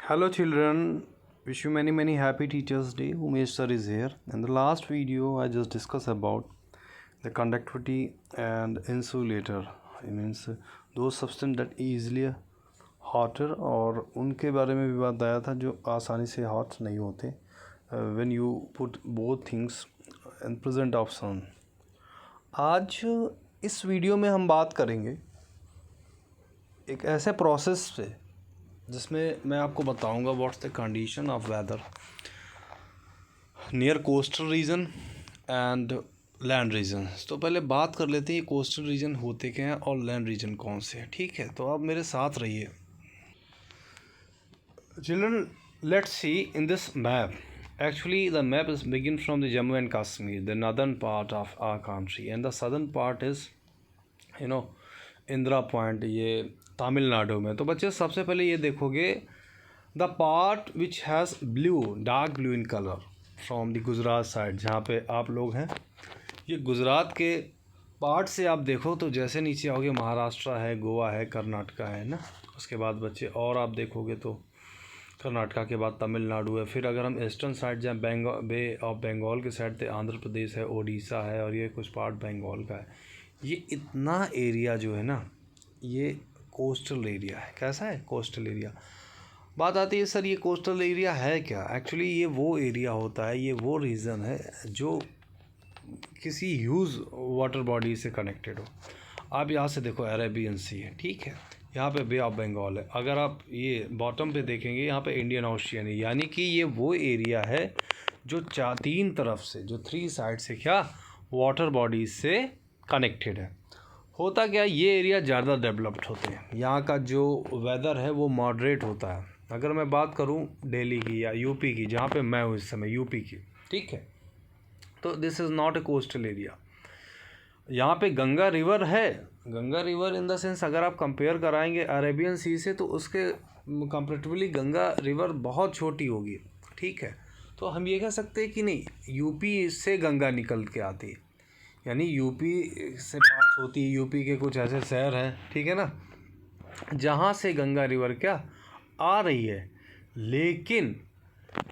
Hello children, wish you many happy Teachers Day. Umesh sir is here. In the last video I just discussed about the conductivity and insulator. It means those substance that easily hotter और उनके बारे में भी बताया था जो आसानी से hot नहीं होते when you put both things in present of sun. आज इस वीडियो में हम बात करेंगे एक ऐसे प्रोसेस पे जिसमें मैं आपको बताऊंगा what's the condition of weather near coastal region and land region. तो पहले बात कर लेते हैं ये कोस्टल रीजन होते क्या हैं और लैंड रीजन कौन से हैं। ठीक है, तो आप मेरे साथ रहिए। Children, let's see in this map. Actually, the map is begin from the Jammu and Kashmir, the northern part of our country, and the southern part is, Indira point, ये तमिलनाडु में। तो बच्चे सबसे पहले ये देखोगे the part which has blue, dark blue in colour from the Gujarat side, जहाँ पे आप लोग हैं। ये गुजरात के पार्ट से आप देखो तो जैसे नीचे आओगे महाराष्ट्र है, गोवा है, कर्नाटका है ना। उसके बाद बच्चे और आप देखोगे तो कर्नाटका के बाद तमिलनाडु है। फिर अगर हम ईस्टर्न साइड जाएँ, बे ऑफ बंगाल के साइड पे आंध्र प्रदेश है, ओडिशा है, और ये कुछ पार्ट बंगाल का है। ये इतना एरिया जो है ना, ये कोस्टल एरिया है। कैसा है? Coastal area. बात आती है सर ये कोस्टल एरिया है क्या? एक्चुअली ये वो एरिया होता है, ये वो रीजन है जो किसी ह्यूज वाटर बॉडी से कनेक्टेड हो। आप यहाँ से देखो अरेबियन सी है, ठीक है, यहाँ पे बे ऑफ बंगाल है। अगर आप ये बॉटम पे देखेंगे यहाँ पे इंडियन ओशियन है, यानी कि ये वो एरिया है जो तीन तरफ से, जो थ्री साइड से क्या वाटर बॉडीज से कनेक्टेड है। होता क्या, ये एरिया ज़्यादा डेवलप्ड होते हैं। यहाँ का जो वेदर है वो मॉडरेट होता है। अगर मैं बात करूँ दिल्ली की या यूपी की, जहाँ पे मैं हूँ इस समय, यूपी की, ठीक है, तो this is not a coastal area. यहाँ पे गंगा रिवर है। Ganga river in the sense अगर आप कंपेयर कराएंगे अरेबियन सी से तो उसके कंपेरेटिवली गंगा रिवर बहुत छोटी होगी, ठीक है। तो हम ये कह सकते हैं कि नहीं, यूपी से गंगा निकल के आती है, यानी यूपी से पास होती है। यूपी के कुछ ऐसे शहर हैं, ठीक है ना, जहाँ से गंगा रिवर क्या आ रही है। लेकिन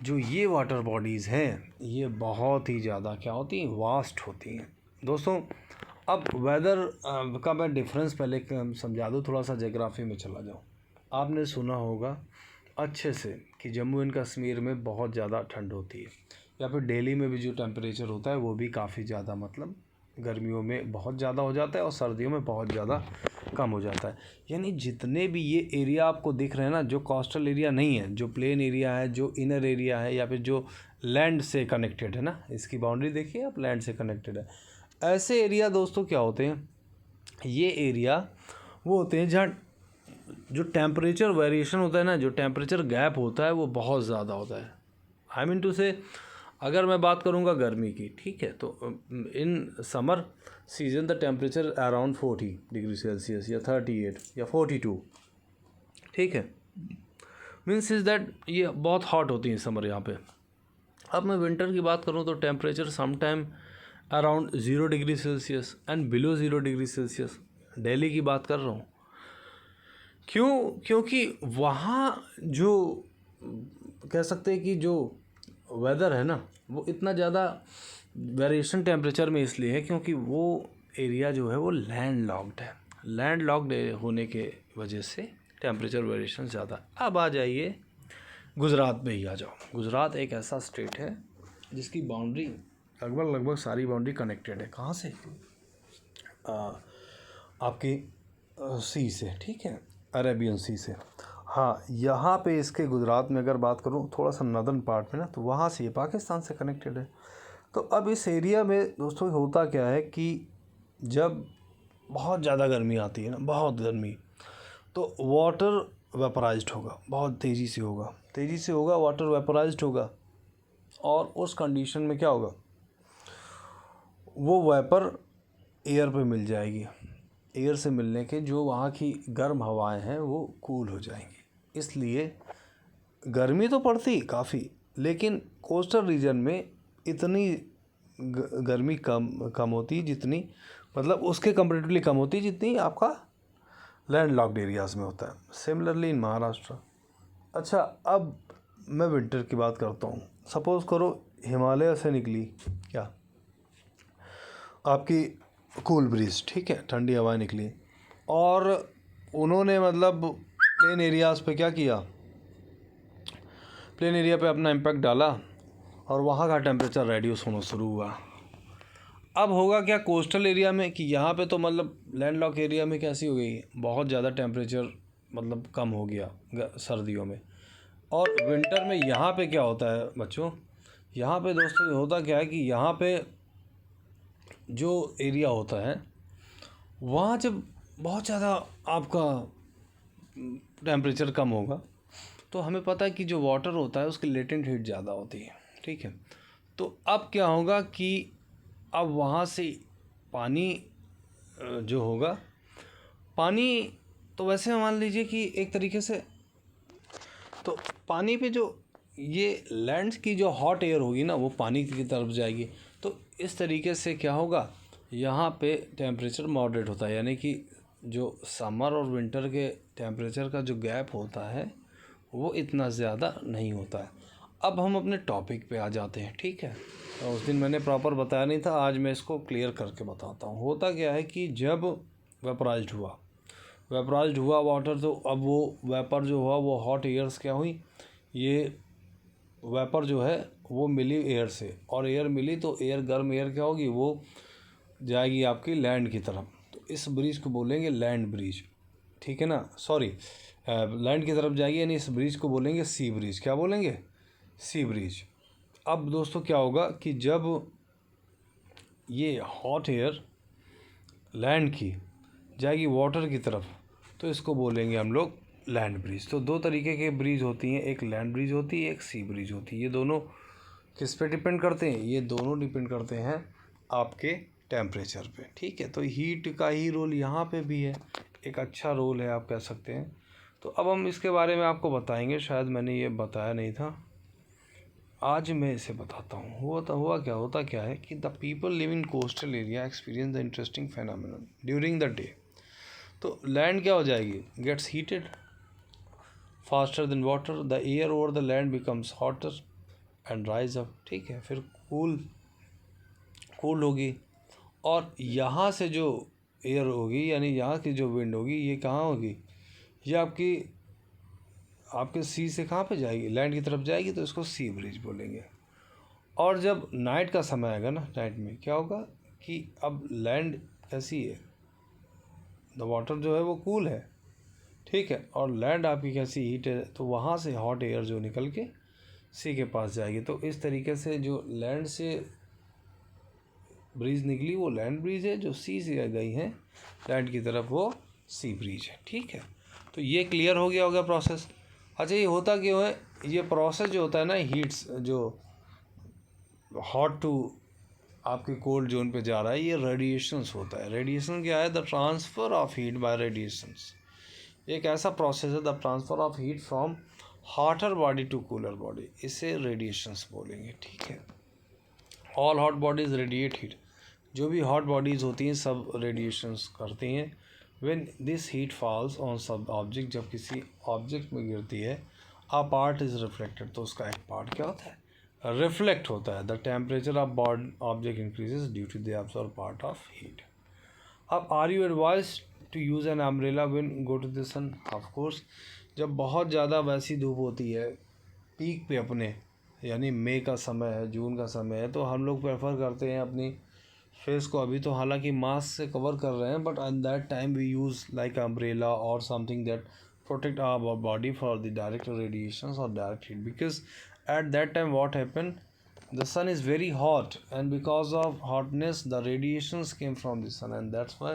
जो ये वाटर बॉडीज़ हैं ये बहुत ही ज़्यादा क्या होती हैं, वास्ट होती हैं। दोस्तों, अब वेदर का मैं डिफरेंस पहले समझा दूँ, थोड़ा सा जोग्राफी में चला जाऊँ। आपने सुना होगा अच्छे से कि जम्मू एंड कश्मीर में बहुत ज़्यादा ठंड होती है, या फिर दिल्ली में भी जो टेम्परेचर होता है वो भी काफ़ी ज़्यादा, मतलब गर्मियों में बहुत ज़्यादा हो जाता है और सर्दियों में बहुत ज़्यादा कम हो जाता है। यानी जितने भी ये एरिया आपको दिख रहे हैं ना, जो कोस्टल एरिया नहीं है, जो प्लेन एरिया है, जो इनर एरिया है, या फिर जो लैंड से कनेक्टेड है ना, इसकी बाउंड्री देखिए आप, लैंड से कनेक्टेड है। ऐसे एरिया दोस्तों क्या होते हैं, ये एरिया वो होते हैं जहाँ जो टेम्परेचर वेरिएशन होता है ना, जो टेम्परेचर गैप होता है वो बहुत ज़्यादा होता है। आई मीन टू से, अगर मैं बात करूँगा गर्मी की, ठीक है, तो in summer season the temperature around 40 degree Celsius या 38 या 42, ठीक है। मीन्स इज़ दैट ये बहुत हॉट होती है समर यहाँ पे। अब मैं विंटर की बात करूँ तो temperature sometime around 0 degree Celsius and below 0 degree Celsius. Delhi की बात कर रहा हूँ। क्योंकि वहाँ जो कह सकते हैं कि जो वेदर है ना, वो इतना ज़्यादा वेरिएशन टेम्परेचर में इसलिए है क्योंकि वो एरिया जो है वो लैंड लॉक्ड है। लैंड लॉक्ड होने के वजह से टेम्परेचर वेरिएशन ज़्यादा। अब आ जाइए गुजरात में ही आ जाओ। गुजरात एक ऐसा स्टेट है जिसकी बाउंड्री लगभग सारी बाउंड्री कनेक्टेड है। कहाँ से? आपकी सी से, ठीक है, अरेबियन सी से। हाँ, यहाँ पे इसके गुजरात में अगर बात करूँ थोड़ा सा नदर्न पार्ट में ना, तो वहाँ से ये पाकिस्तान से कनेक्टेड है। तो अब इस एरिया में दोस्तों होता क्या है कि जब बहुत ज़्यादा गर्मी आती है ना, बहुत गर्मी, तो वाटर वेपराइज्ड होगा, बहुत तेज़ी से होगा वाटर वेपराइज्ड होगा। और उस कंडीशन में क्या होगा, वो वेपर एयर पे मिल जाएगी। एयर से मिलने के जो वहाँ की गर्म हवाएं हैं वो कूल हो जाएंगी। इसलिए गर्मी तो पड़ती काफ़ी, लेकिन कोस्टल रीजन में इतनी गर्मी कम होती है जितनी, मतलब उसके कंपेरेटिवली कम होती है जितनी आपका लैंड लॉक्ड एरियाज़ में होता है। सिमिलरली इन महाराष्ट्र, अच्छा, अब मैं विंटर की बात करता हूँ। सपोज़ करो हिमालय से निकली क्या आपकी कूल ब्रीज, ठीक है, ठंडी हवाएं निकली, और उन्होंने मतलब प्लेन एरियाज़ पे क्या किया, प्लेन एरिया पे अपना इम्पैक्ट डाला और वहाँ का टेम्परेचर रेड्यूस होना शुरू हुआ। अब होगा क्या कोस्टल एरिया में कि यहाँ पे तो मतलब लैंडलॉक एरिया में कैसी हो गई, बहुत ज़्यादा टेम्परेचर मतलब कम हो गया सर्दियों में। और विंटर में यहाँ पे क्या होता है बच्चों, यहाँ पे दोस्तों होता क्या है कि यहाँ पे जो एरिया होता है वहाँ जब बहुत ज़्यादा आपका टेम्परेचर कम होगा तो हमें पता है कि जो वाटर होता है उसकी लेटेंट हीट ज़्यादा होती है, ठीक है। तो अब क्या होगा कि अब वहाँ से पानी जो होगा, पानी तो वैसे मान लीजिए कि एक तरीके से तो पानी पे जो ये लैंड की जो हॉट एयर होगी ना वो पानी की तरफ जाएगी। तो इस तरीके से क्या होगा, यहाँ पे टेम्परेचर मॉडरेट होता है, यानी कि जो समर और विंटर के टेम्परेचर का जो गैप होता है वो इतना ज़्यादा नहीं होता है। अब हम अपने टॉपिक पे आ जाते हैं, ठीक है। तो उस दिन मैंने प्रॉपर बताया नहीं था, आज मैं इसको क्लियर करके बताता हूँ। होता क्या है कि जब वेपराइज्ड हुआ वाटर, तो अब वो वेपर जो हुआ वो हॉट एयर्स क्या हुई, ये वेपर जो है वो मिली एयर से, और एयर मिली तो एयर गर्म एयर क्या होगी, वो जाएगी आपकी लैंड की तरफ। तो इस ब्रिज को बोलेंगे लैंड ब्रिज, ठीक है ना, सॉरी लैंड की तरफ जाएगी, यानी इस ब्रिज को बोलेंगे सी ब्रिज। क्या बोलेंगे, सी ब्रिज। अब दोस्तों क्या होगा कि जब ये हॉट एयर लैंड की जाएगी वाटर की तरफ तो इसको बोलेंगे हम लोग लैंड ब्रिज। तो दो तरीके के ब्रिज होती हैं, एक लैंड ब्रिज होती है, एक सी ब्रिज होती है। ये दोनों किस पे डिपेंड करते हैं, ये दोनों डिपेंड करते हैं आपके टेम्परेचर पे, ठीक है। तो हीट का ही रोल यहाँ पे भी है, एक अच्छा रोल है आप कह सकते हैं। तो अब हम इसके बारे में आपको बताएंगे, शायद मैंने ये बताया नहीं था, आज मैं इसे बताता हूँ। होता क्या है कि the people live in coastal area experience the interesting phenomenon during the day. तो लैंड क्या हो जाएगी, gets heated faster than water, the air over the land becomes hotter and rise up, ठीक है। फिर कूल होगी, और यहाँ से जो एयर होगी यानी यहाँ की जो विंड होगी ये कहाँ होगी, ये आपके सी से कहाँ पे जाएगी, लैंड की तरफ जाएगी, तो इसको सी ब्रिज बोलेंगे। और जब नाइट का समय आएगा ना, नाइट में क्या होगा कि अब लैंड कैसी है, द वाटर जो है वो कूल है, ठीक है, और लैंड आपकी कैसी हीट है, तो वहाँ से हॉट एयर जो निकल के सी के पास जाएगी। तो इस तरीके से जो लैंड से ब्रिज निकली वो लैंड ब्रिज है, जो सी से गई है लैंड की तरफ वो सी ब्रिज है, ठीक है। तो ये क्लियर हो गया प्रोसेस। अच्छा, ये होता क्यों है, ये प्रोसेस जो होता है ना, हीट्स जो हॉट टू आपके कोल्ड जोन पे जा रहा है, ये रेडिएशंस होता है। रेडिएशन क्या है, the transfer of heat by radiations. एक ऐसा प्रोसेस है the transfer of heat from hotter body to cooler body, इसे रेडिएशंस बोलेंगे, ठीक है। All hot bodies radiate heat, जो भी हॉट बॉडीज़ होती हैं सब रेडिएशंस करती हैं। When this heat falls on सब ऑब्जेक्ट, जब किसी ऑब्जेक्ट में गिरती है, अ पार्ट इज़ रिफ्लेक्टेड, तो उसका एक पार्ट क्या होता है, रिफ्लेक्ट होता है। The temperature of object increases due to the absorb part of heat. अब are you advise to use an umbrella when go to the sun, of course. जब बहुत ज़्यादा वैसी धूप होती है पीक पे अपने, यानी मई का समय है, जून का समय है, तो हम लोग प्रेफर करते हैं अपनी फेस को, अभी तो हालांकि मास्क से कवर कर रहे हैं, but at that time we use like umbrella और something that protect our body for the direct radiations or direct heat, because at that time what happened, the sun is very hot, and because of hotness the radiations came from the sun, and that's why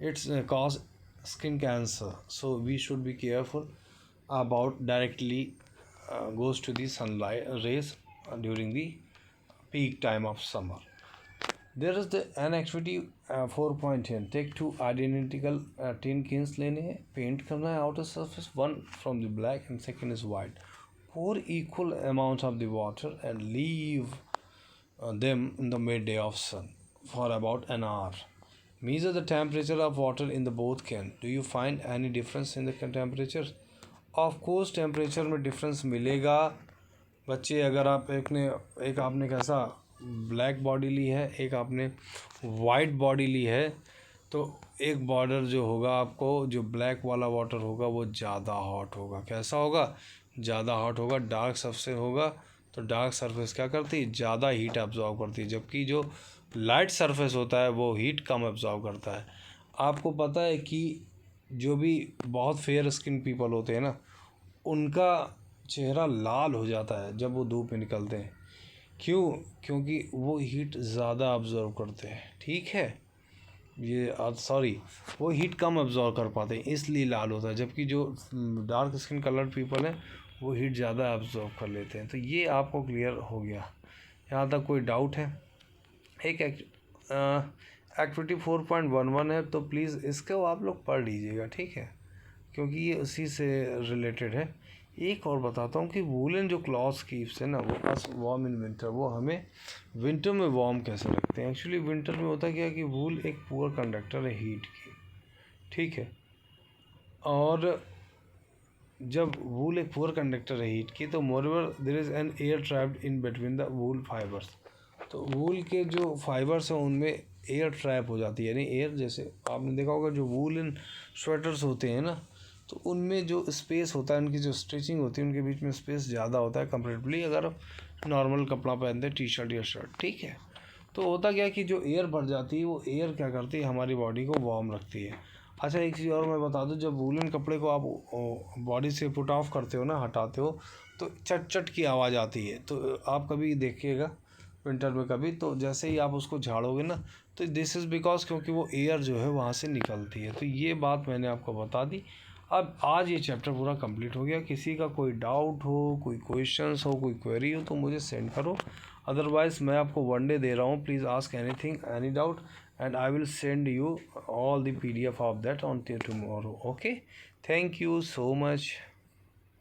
it's cause skin cancer. So we should be careful about directly goes to the sunlight rays during the peak time of summer. There is an activity 4.10, take two identical tin cans लेने हैं, paint करना है outer surface, one from the black and second is white. Pour equal amounts of the water and leave them in the midday of sun for about an hour. Measure the temperature of water in the both can. Do you find any difference in the temperature? Of course temperature में difference मिलेगा बच्चे। अगर आप एक आपने कैसा black body ली है, एक आपने वाइट बॉडी ली है, तो एक बॉर्डर जो होगा आपको, जो ब्लैक वाला वाटर होगा वो ज़्यादा हॉट होगा। कैसा होगा? ज़्यादा हॉट होगा। डार्क सरफेस होगा तो डार्क सरफेस क्या करती है? ज़्यादा हीट एब्जॉर्व करती है, जबकि जो लाइट सरफेस होता है वो हीट कम एब्जॉर्व करता है। आपको पता है कि जो भी बहुत फेयर स्किन पीपल होते हैं ना, उनका चेहरा लाल हो जाता है जब वो धूप में निकलते हैं। क्यों? क्योंकि वो हीट ज़्यादा ऑब्जर्व करते हैं। ठीक है, ये सॉरी, वो हीट कम ऑब्जर्व कर पाते हैं इसलिए लाल होता है, जबकि जो डार्क स्किन कलर्ड पीपल हैं वो हीट ज़्यादा ऑब्जर्व कर लेते हैं। तो ये आपको क्लियर हो गया। यहाँ तक कोई डाउट है? एक एक्टिविटी 4.11 है, तो प्लीज़ इसको आप लोग पढ़ लीजिएगा, ठीक है, क्योंकि ये उसी से रिलेटेड है। एक और बताता हूँ कि वूलन जो क्लॉथ्स कीप्स है ना, वो अस वार्म इन विंटर, वो हमें विंटर में वार्म कैसे रखते हैं। एक्चुअली विंटर में होता क्या कि वूल एक पुअर कंडक्टर है हीट की, ठीक है, और जब वूल एक पुअर कंडक्टर है हीट की, तो moreover there is an air trapped in between the wool fibres. तो वूल के जो फाइबर्स हैं उनमें एयर ट्रैप हो जाती है, यानी एयर, जैसे आपने देखा होगा जो वूलन स्वेटर्स होते हैं ना, तो उनमें जो स्पेस होता है, उनकी जो स्टिचिंग होती है, उनके बीच में स्पेस ज़्यादा होता है कंपेरेटिवली अगर आप नॉर्मल कपड़ा पहनते हैं, टी शर्ट या शर्ट, ठीक है। तो होता क्या कि जो एयर बढ़ जाती है, वो एयर क्या करती है, हमारी बॉडी को वार्म रखती है। अच्छा, एक चीज़ और मैं बता दूं, जब वूलन कपड़े को आप बॉडी से पुट ऑफ करते हो ना, हटाते हो, तो चट चट की आवाज़ आती है। तो आप कभी देखिएगा विंटर में कभी, तो जैसे ही आप उसको झाड़ोगे ना, तो दिस इज़ बिकॉज क्योंकि वो एयर जो है वहाँ से निकलती है। तो ये बात मैंने आपको बता दी। अब आज ये चैप्टर पूरा कंप्लीट हो गया। किसी का कोई डाउट हो, कोई क्वेश्चंस हो, कोई क्वेरी हो, तो मुझे सेंड करो। अदरवाइज़ मैं आपको 1 डे दे रहा हूँ, please ask anything, any doubt, and I will send you all the PDF of that on tomorrow. Okay, thank you so much.